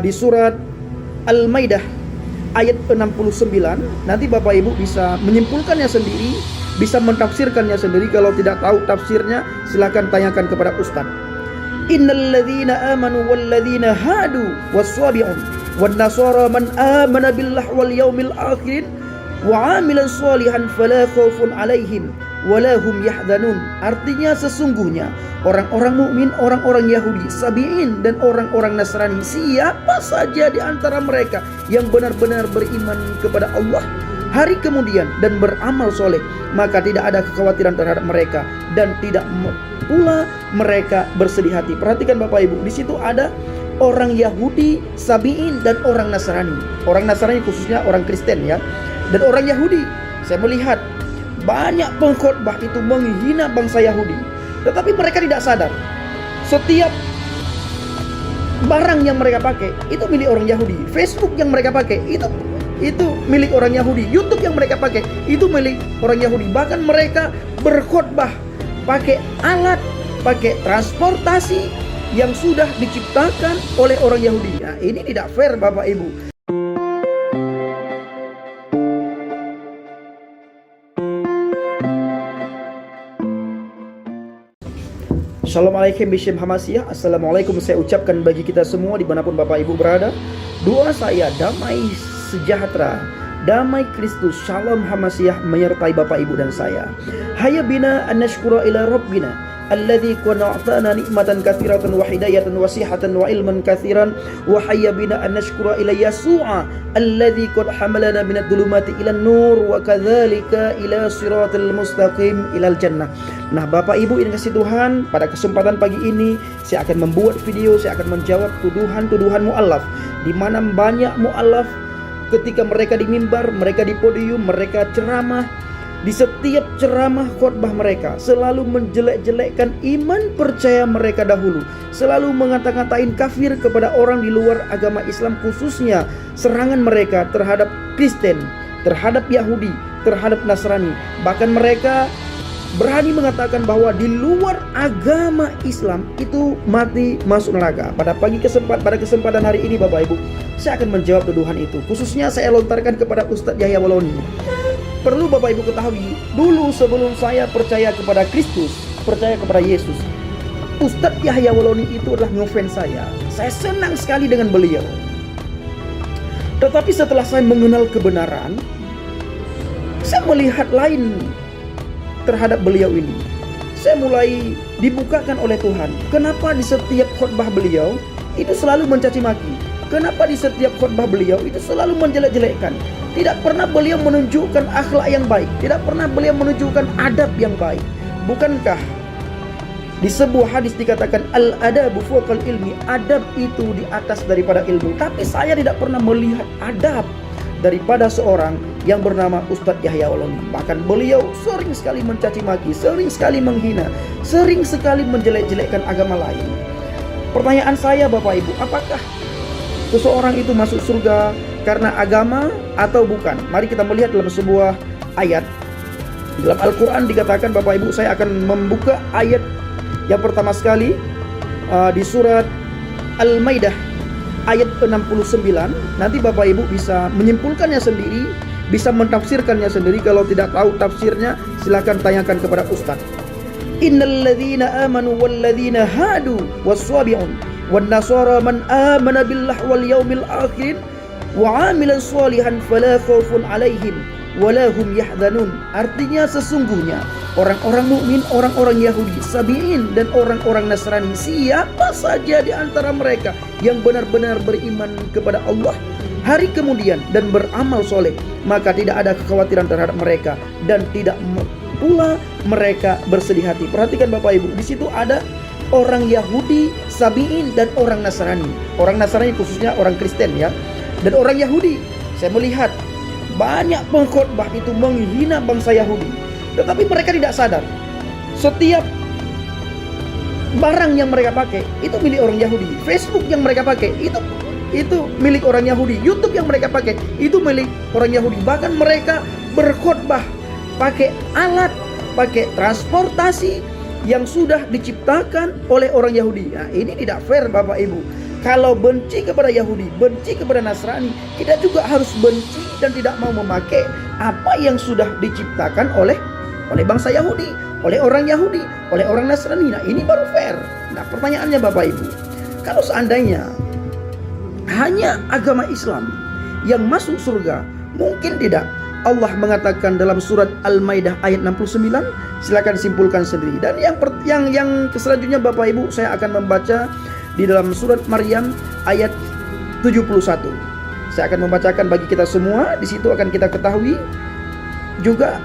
di surat Al-Maidah ayat 69. Nanti Bapak Ibu bisa menyimpulkannya sendiri, bisa mentafsirkannya sendiri. Kalau tidak tahu tafsirnya, silakan tanyakan kepada Ustaz. Innalladzina amanu walladzina hadu was-sabi'un wan nasara man amana billah wal yaumil akhir wa 'amilan sholihan fala khaufun 'alaihim wala hum yahzanun. Artinya sesungguhnya orang-orang mukmin, orang-orang Yahudi, Sabi'in dan orang-orang Nasrani, siapa saja di antara mereka yang benar-benar beriman kepada Allah hari kemudian dan beramal soleh, maka tidak ada kekhawatiran terhadap mereka dan tidak pula mereka bersedih hati. Perhatikan Bapak Ibu, di situ ada orang Yahudi, Sabi'in dan orang Nasrani. Orang Nasrani khususnya orang Kristen ya. Dan orang Yahudi, saya melihat banyak pengkhotbah itu menghina bangsa Yahudi, tetapi mereka tidak sadar setiap barang yang mereka pakai itu milik orang Yahudi. Facebook yang mereka pakai itu milik orang Yahudi. YouTube yang mereka pakai itu milik orang Yahudi. Bahkan mereka berkhotbah pakai alat, pakai transportasi yang sudah diciptakan oleh orang Yahudi. Nah, ini tidak fair Bapak Ibu. Assalamualaikum Bishim Hamasiyah. Assalamualaikum saya ucapkan bagi kita semua dimanapun Bapak Ibu berada. Doa saya damai sejahtera, damai Kristus, Shalom Hamasiyah menyertai Bapak Ibu dan saya. Hayya bina an nashkura ila Rabbina alladzi qana'tana nikmatan katsiratan wa hidayatan wasihatan wa ilman katsiran wa hayya bina an nashkura ila Yasu'a alladzi qad hamalana minadh dhulumati ila nur wa kadzalika ila siratal mustaqim ilal jannah. Nah Bapak Ibu ini kasih Tuhan, pada kesempatan pagi ini saya akan membuat video, saya akan menjawab tuduhan-tuduhan mu'alaf, di mana banyak mu'alaf ketika mereka di mimbar, mereka di podium, mereka ceramah. Di setiap ceramah khotbah mereka selalu menjelek-jelekkan iman percaya mereka dahulu, selalu mengata-ngatain kafir kepada orang di luar agama Islam, khususnya serangan mereka terhadap Kristen, terhadap Yahudi, terhadap Nasrani. Bahkan mereka berani mengatakan bahwa di luar agama Islam itu mati masuk neraka. Pada kesempatan hari ini Bapak Ibu, saya akan menjawab tuduhan itu. Khususnya saya lontarkan kepada Ustadz Yahya Waloni. Perlu Bapak Ibu ketahui, dulu sebelum saya percaya kepada Kristus, percaya kepada Yesus, Ustadz Yahya Waloni itu adalah ngefans saya. Saya senang sekali dengan beliau. Tetapi setelah saya mengenal kebenaran, saya melihat lain terhadap beliau ini. Saya mulai dibukakan oleh Tuhan. Kenapa di setiap khotbah beliau itu selalu mencaci maki? Kenapa di setiap khotbah beliau itu selalu menjelek-jelekkan? Tidak pernah beliau menunjukkan akhlak yang baik, tidak pernah beliau menunjukkan adab yang baik. Bukankah di sebuah hadis dikatakan al-adabu fawqal ilmi, adab itu di atas daripada ilmu. Tapi saya tidak pernah melihat adab daripada seorang yang bernama Ustadz Yahya Waloni. Bahkan beliau sering sekali mencaci maki, sering sekali menghina, sering sekali menjelek-jelekkan agama lain. Pertanyaan saya Bapak Ibu, apakah seseorang itu masuk surga karena agama atau bukan? Mari kita melihat dalam sebuah ayat. Dalam Al-Quran dikatakan Bapak Ibu, saya akan membuka ayat yang pertama sekali di surat Al-Maidah ayat 69. Nanti Bapak Ibu bisa menyimpulkannya sendiri, bisa mentafsirkannya sendiri. Kalau tidak tahu tafsirnya, silakan tanyakan kepada Ustaz. Innalladzina amanu walladzina hadu was-sabi'un wan nasara man amana billah wal yaumil akhir wa 'amilan sholihan fala khaufun 'alaihim wala hum yahzanun. Artinya sesungguhnya orang-orang mukmin, orang-orang Yahudi, Sabi'in dan orang-orang Nasrani, siapa saja di antara mereka yang benar-benar beriman kepada Allah hari kemudian dan beramal soleh, maka tidak ada kekhawatiran terhadap mereka dan tidak pula mereka bersedih hati. Perhatikan Bapak Ibu, di situ ada orang Yahudi, Sabi'in dan orang Nasrani. Orang Nasrani khususnya orang Kristen ya. Dan orang Yahudi, saya melihat banyak pengkhotbah itu menghina bangsa Yahudi, tetapi mereka tidak sadar setiap barang yang mereka pakai itu milik orang Yahudi. Facebook yang mereka pakai itu milik orang Yahudi. YouTube yang mereka pakai itu milik orang Yahudi. Bahkan mereka berkhotbah pakai alat, pakai transportasi yang sudah diciptakan oleh orang Yahudi. Nah, ini tidak fair Bapak Ibu. Kalau benci kepada Yahudi, benci kepada Nasrani, kita juga harus benci dan tidak mau memakai apa yang sudah diciptakan oleh bangsa Yahudi, oleh orang Yahudi, oleh orang Nasrani. Nah, ini baru fair. Nah, pertanyaannya Bapak Ibu, kalau seandainya hanya agama Islam yang masuk surga, mungkin tidak. Allah mengatakan dalam surat Al-Maidah ayat 69, silakan simpulkan sendiri. Dan yang selanjutnya Bapak Ibu, saya akan membaca di dalam surat Maryam ayat 71. Saya akan membacakan bagi kita semua. Di situ akan kita ketahui juga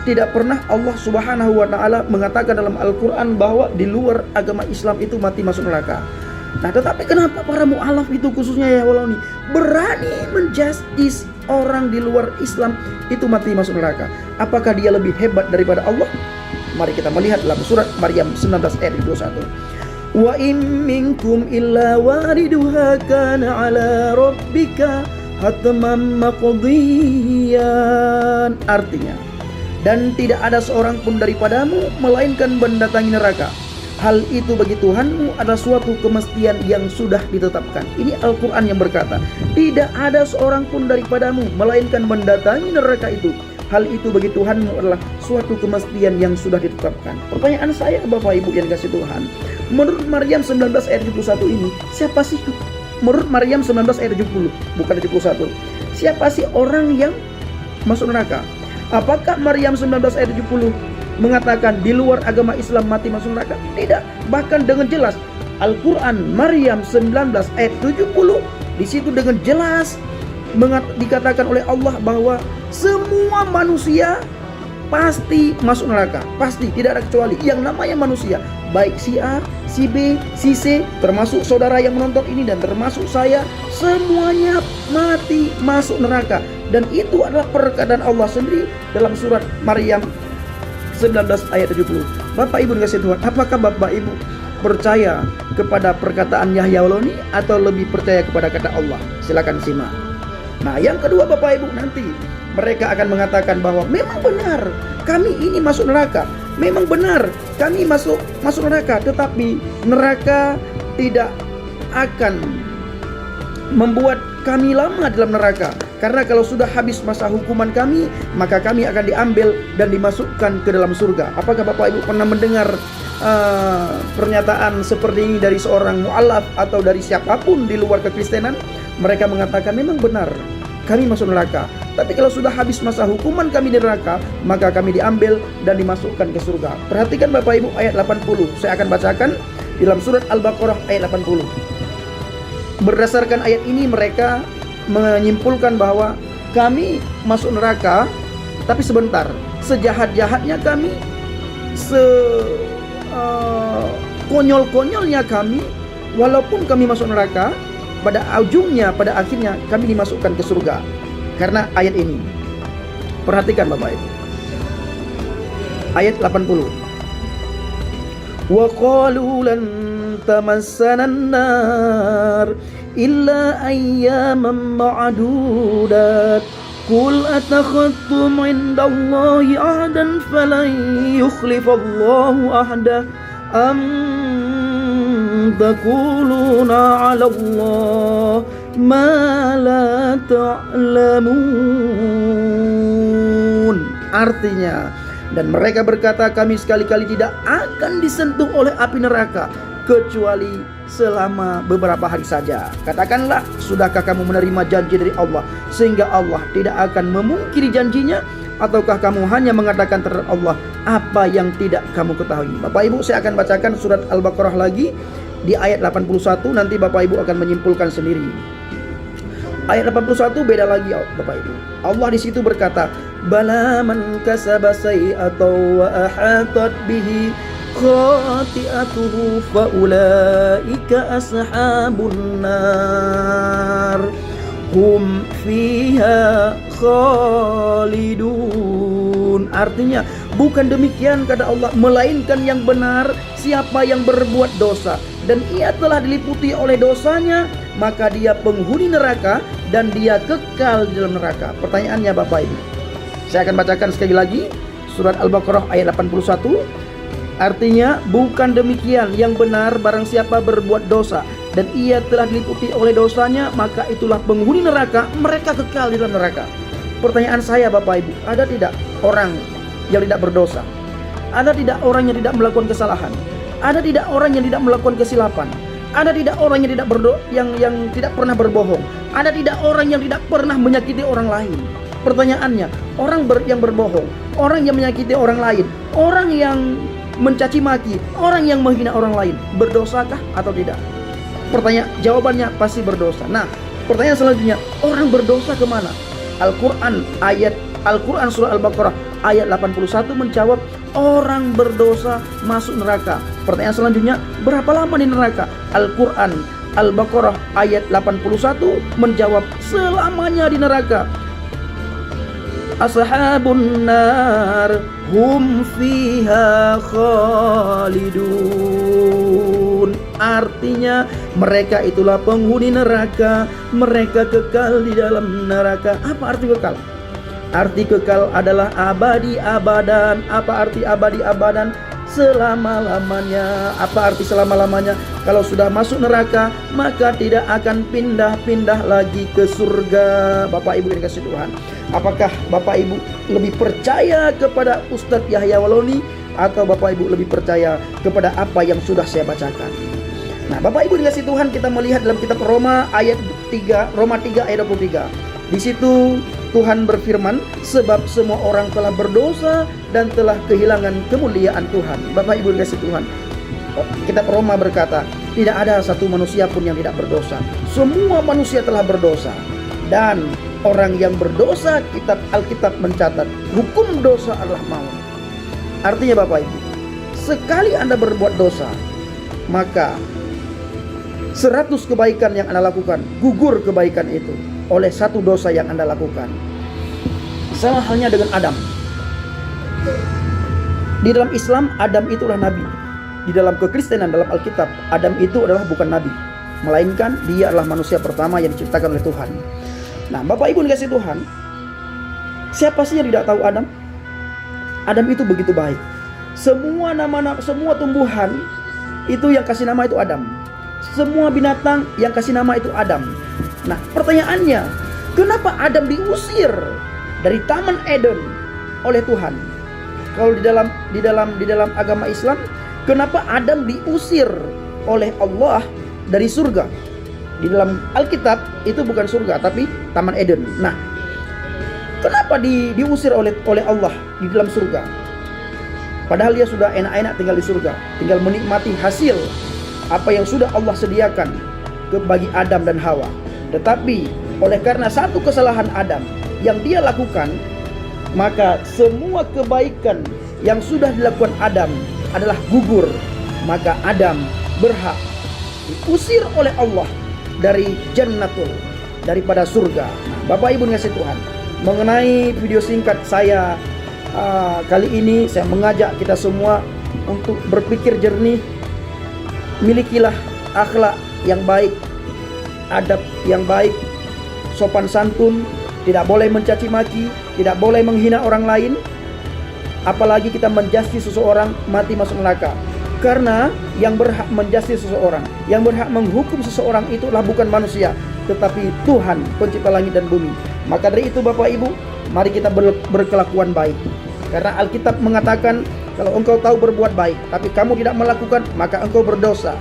tidak pernah Allah Subhanahu wa taala mengatakan dalam Al-Qur'an bahwa di luar agama Islam itu mati masuk neraka. Nah, tetapi kenapa para mu'alaf itu khususnya ya Waloni berani menjustis orang di luar Islam itu mati masuk neraka? Apakah dia lebih hebat daripada Allah? Mari kita melihat dalam surat Maryam 19 ayat 21. Wa in minkum illa wariduha kana ala rabbika hatman maqdiyan. Artinya, dan tidak ada seorang pun daripadamu melainkan mendatangi neraka. Hal itu bagi Tuhanmu adalah suatu kemestian yang sudah ditetapkan. Ini Al-Quran yang berkata, tidak ada seorang pun daripadamu melainkan mendatangi neraka itu. Hal itu bagi Tuhanmu adalah suatu kemestian yang sudah ditetapkan. Pertanyaan saya Bapak Ibu yang kasih Tuhan, menurut Maryam 19 ayat 71 ini, siapa sih? Menurut Maryam 19 ayat 70, bukan 71. Siapa sih orang yang masuk neraka? Apakah Maryam 19 ayat 70 mengatakan di luar agama Islam mati masuk neraka? Tidak. Bahkan dengan jelas Al-Quran Maryam 19 ayat 70, di situ dengan jelas dikatakan oleh Allah bahwa semua manusia pasti masuk neraka. Pasti, tidak ada kecuali. Yang namanya manusia, baik si A, si B, si C, termasuk saudara yang menonton ini dan termasuk saya, semuanya mati masuk neraka. Dan itu adalah perkataan Allah sendiri dalam surat Maryam 19 ayat 70. Bapak Ibu dikasih Tuhan, apakah Bapak Ibu percaya kepada perkataan Yahya Waloni atau lebih percaya kepada kata Allah? Silakan simak. Nah, yang kedua Bapak Ibu, nanti mereka akan mengatakan bahwa memang benar kami ini masuk neraka. Memang benar kami masuk neraka, tetapi neraka tidak akan membuat kami lama dalam neraka. Karena kalau sudah habis masa hukuman kami, maka kami akan diambil dan dimasukkan ke dalam surga. Apakah Bapak Ibu pernah mendengar pernyataan seperti ini dari seorang mu'alaf atau dari siapapun di luar kekristenan? Mereka mengatakan memang benar kami masuk neraka, tapi kalau sudah habis masa hukuman kami di neraka, maka kami diambil dan dimasukkan ke surga. Perhatikan Bapak Ibu ayat 80. Saya akan bacakan di dalam surat Al-Baqarah ayat 80. Berdasarkan ayat ini mereka menyimpulkan bahwa kami masuk neraka, tapi sebentar, sejahat-jahatnya kami, konyol-konyolnya kami, walaupun kami masuk neraka, pada ujungnya, pada akhirnya kami dimasukkan ke surga. Karena ayat ini. Perhatikan Bapak Ibu. Ayat 80. Wa qalu lan tamassana an-nar illa ayyaman ma'dudat. Qul atakhadtum 'indallahi 'ahdan falan yukhlifallahu 'ahdah am taquluna 'ala Allah ma la ta'lamun. Artinya, dan mereka berkata kami sekali-kali tidak akan disentuh oleh api neraka kecuali selama beberapa hari saja. Katakanlah, sudahkah kamu menerima janji dari Allah sehingga Allah tidak akan memungkiri janjinya? Ataukah kamu hanya mengatakan terhadap Allah apa yang tidak kamu ketahui? Bapak Ibu, saya akan bacakan surat Al-Baqarah lagi di ayat 81. Nanti Bapak Ibu akan menyimpulkan sendiri. Ayat 81 beda lagi Bapak Ibu. Allah di situ berkata, bala man kasaba sayyi'atan wa ahatat bihi khati'atuhu fa ulaika ashabun nar hum fiha khalidun. Artinya, bukan demikian kata Allah, melainkan yang benar siapa yang berbuat dosa dan ia telah diliputi oleh dosanya, maka dia penghuni neraka dan dia kekal di dalam neraka. Pertanyaannya Bapak Ibu, saya akan bacakan sekali lagi surat Al-Baqarah ayat 81. Artinya, bukan demikian yang benar barang siapa berbuat dosa dan ia telah diliputi oleh dosanya, maka itulah penghuni neraka, mereka kekal di dalam neraka. Pertanyaan saya Bapak Ibu, ada tidak orang yang tidak berdosa? Ada tidak orang yang tidak melakukan kesalahan? Ada tidak orang yang tidak melakukan kesilapan? Ada tidak orang yang tidak yang tidak pernah berbohong? Ada tidak orang yang tidak pernah menyakiti orang lain? Pertanyaannya, orang yang berbohong, orang yang menyakiti orang lain, orang yang mencaci maki, orang yang menghina orang lain, berdosakah atau tidak? Jawabannya pasti berdosa. Nah, pertanyaan selanjutnya, orang berdosa kemana? Al-Quran surah Al-Baqarah ayat 81 menjawab, orang berdosa masuk neraka. Pertanyaan selanjutnya, berapa lama di neraka? Al-Quran Al-Baqarah ayat 81 menjawab, selamanya di neraka. Ashabun nar hum fiha khalidun. Artinya mereka itulah penghuni neraka, mereka kekal di dalam neraka. Apa arti kekal? Arti kekal adalah abadi abadan. Apa arti abadi abadan? Selama-lamanya. Apa arti selama-lamanya? Kalau sudah masuk neraka, maka tidak akan pindah-pindah lagi ke surga. Bapak Ibu yang dikasihi Tuhan, apakah Bapak Ibu lebih percaya kepada Ustadz Yahya Waloni, atau Bapak Ibu lebih percaya kepada apa yang sudah saya bacakan? Nah, Bapak Ibu dikasihi Tuhan, kita melihat dalam kitab Roma 3 ayat 23. Di situ Tuhan berfirman, sebab semua orang telah berdosa dan telah kehilangan kemuliaan Tuhan. Bapak Ibu dikasihi Tuhan, kitab Roma berkata, tidak ada satu manusia pun yang tidak berdosa. Semua manusia telah berdosa. Dan orang yang berdosa, Alkitab mencatat, hukum dosa adalah maut. Artinya Bapak Ibu, sekali Anda berbuat dosa, maka 100 kebaikan yang Anda lakukan, gugur kebaikan itu oleh satu dosa yang Anda lakukan. Sama halnya dengan Adam. Di dalam Islam, Adam itulah nabi. Di dalam kekristenan, dalam Alkitab, Adam itu adalah bukan nabi, melainkan dia adalah manusia pertama yang diciptakan oleh Tuhan. Nah, Bapak Ibu dikasihi Tuhan, siapa sih yang tidak tahu Adam? Adam itu begitu baik. Semua tumbuhan itu yang kasih nama itu Adam. Semua binatang yang kasih nama itu Adam. Nah, pertanyaannya, kenapa Adam diusir dari Taman Eden oleh Tuhan? Kalau di dalam agama Islam, kenapa Adam diusir oleh Allah dari surga? Di dalam Alkitab itu bukan surga, tapi Taman Eden. Nah, kenapa diusir oleh Allah di dalam surga? Padahal dia sudah enak-enak tinggal di surga, tinggal menikmati hasil apa yang sudah Allah sediakan bagi Adam dan Hawa. Tetapi oleh karena satu kesalahan Adam yang dia lakukan, maka semua kebaikan yang sudah dilakukan Adam adalah gugur. Maka Adam berhak diusir oleh Allah dari Jannatul, daripada surga. Nah, Bapak Ibu dikasihi Tuhan, mengenai video singkat saya kali ini, saya mengajak kita semua untuk berpikir jernih. Milikilah akhlak yang baik, adab yang baik, sopan santun, tidak boleh mencaci maki, tidak boleh menghina orang lain. Apalagi kita menjasti seseorang mati masuk neraka. Karena yang berhak menjasti seseorang, yang berhak menghukum seseorang itulah bukan manusia, tetapi Tuhan pencipta langit dan bumi. Maka dari itu Bapak Ibu, mari kita berkelakuan baik. Karena Alkitab mengatakan, kalau engkau tahu berbuat baik, tapi kamu tidak melakukan, maka engkau berdosa.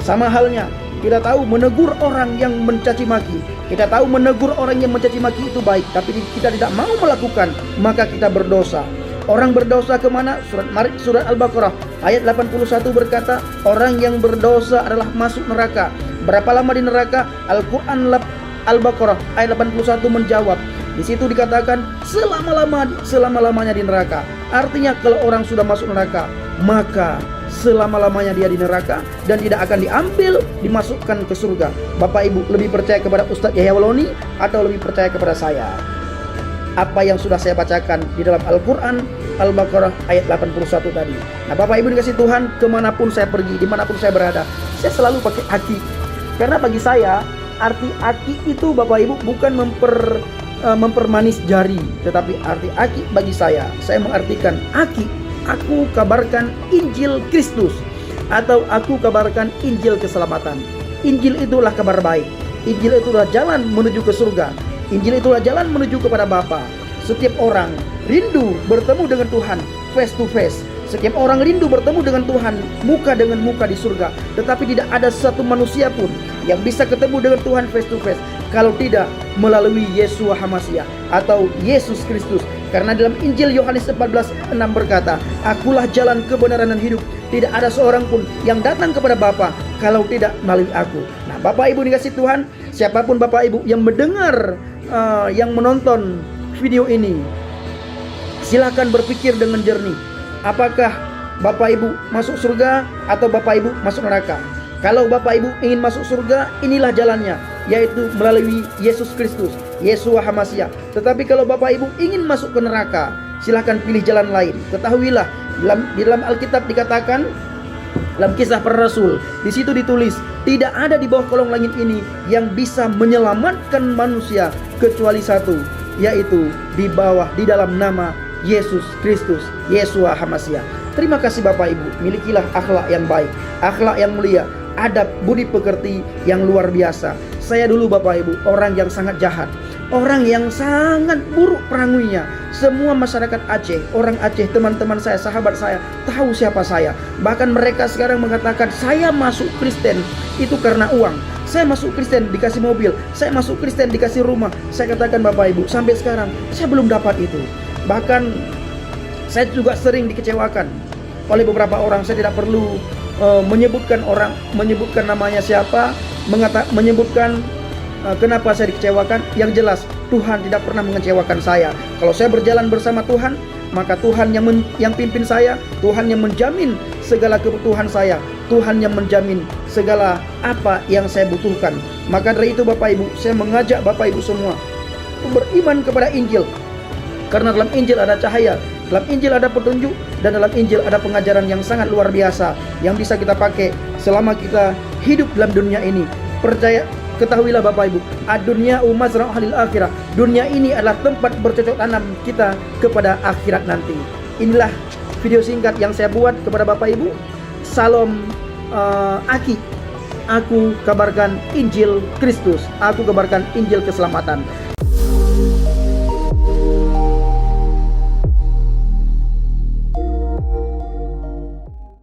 Sama halnya, kita tahu menegur orang yang mencaci maki, kita tahu menegur orang yang mencaci maki itu baik, tapi kita tidak mau melakukan, maka kita berdosa. Orang berdosa kemana? Surat Al-Baqarah ayat 81 berkata, orang yang berdosa adalah masuk neraka. Berapa lama di neraka? Al-Quran Al-Baqarah ayat 81 menjawab. Di situ dikatakan selama-lamanya di neraka. Artinya kalau orang sudah masuk neraka, maka selama-lamanya dia di neraka dan tidak akan diambil, dimasukkan ke surga. Bapak Ibu lebih percaya kepada Ustadz Yahya Waloni atau lebih percaya kepada saya? Apa yang sudah saya bacakan di dalam Al-Quran Al-Baqarah ayat 81 tadi. Nah, Bapak Ibu dikasihi Tuhan, kemanapun saya pergi, dimanapun saya berada, saya selalu pakai aki. Karena bagi saya, arti aki itu Bapak Ibu bukan mempermanis jari, tetapi arti aki bagi saya mengartikan aki, aku kabarkan Injil Kristus, atau aku kabarkan Injil keselamatan. Injil itulah kabar baik. Injil itulah jalan menuju ke surga. Injil itulah jalan menuju kepada Bapa. Setiap orang rindu bertemu dengan Tuhan face to face. Setiap orang rindu bertemu dengan Tuhan muka dengan muka di surga. Tetapi tidak ada satu manusia pun yang bisa ketemu dengan Tuhan face to face kalau tidak melalui Yeshua HaMashiach atau Yesus Kristus. Karena dalam Injil Yohanes 14:6 berkata, "Akulah jalan, kebenaran dan hidup. Tidak ada seorang pun yang datang kepada Bapa kalau tidak melalui aku." Nah, Bapak Ibu dikasih Tuhan, siapapun Bapak Ibu yang mendengar, yang menonton video ini, silakan berpikir dengan jernih. Apakah Bapak Ibu masuk surga atau Bapak Ibu masuk neraka? Kalau Bapak Ibu ingin masuk surga, inilah jalannya, yaitu melalui Yesus Kristus, Yeshua HaMashiach. Tetapi kalau Bapak Ibu ingin masuk ke neraka, silakan pilih jalan lain. Ketahuilah, di dalam Alkitab dikatakan, dalam Kisah Para Rasul, di situ ditulis, tidak ada di bawah kolong langit ini yang bisa menyelamatkan manusia kecuali satu, yaitu di dalam nama Yesus Kristus, Yeshua HaMashiach. Terima kasih Bapak Ibu, milikilah akhlak yang baik, akhlak yang mulia, adab budi pekerti yang luar biasa. Saya dulu Bapak Ibu orang yang sangat jahat, orang yang sangat buruk peranguinya. Semua masyarakat Aceh, orang Aceh, teman-teman saya, sahabat saya, tahu siapa saya. Bahkan mereka sekarang mengatakan saya masuk Kristen itu karena uang. Saya masuk Kristen dikasih mobil, saya masuk Kristen dikasih rumah. Saya katakan Bapak Ibu, sampai sekarang saya belum dapat itu. Bahkan saya juga sering dikecewakan oleh beberapa orang. Saya tidak perlu menyebutkan namanya siapa, menyebutkan kenapa saya dikecewakan. Yang jelas Tuhan tidak pernah mengecewakan saya. Kalau saya berjalan bersama Tuhan, maka Tuhan yang pimpin saya, Tuhan yang menjamin segala kebutuhan saya, Tuhan yang menjamin segala apa yang saya butuhkan. Maka dari itu Bapak Ibu, saya mengajak Bapak Ibu semua beriman kepada Injil. Karena dalam Injil ada cahaya, dalam Injil ada petunjuk, dan dalam Injil ada pengajaran yang sangat luar biasa yang bisa kita pakai selama kita hidup dalam dunia ini. Ketahuilah Bapak Ibu, ad-dunya mazra'u halil akhirah. Dunia ini adalah tempat bercocok tanam kita kepada akhirat nanti. Inilah video singkat yang saya buat kepada Bapak Ibu. Salam Aki. Aku kabarkan Injil Kristus. Aku kabarkan Injil keselamatan.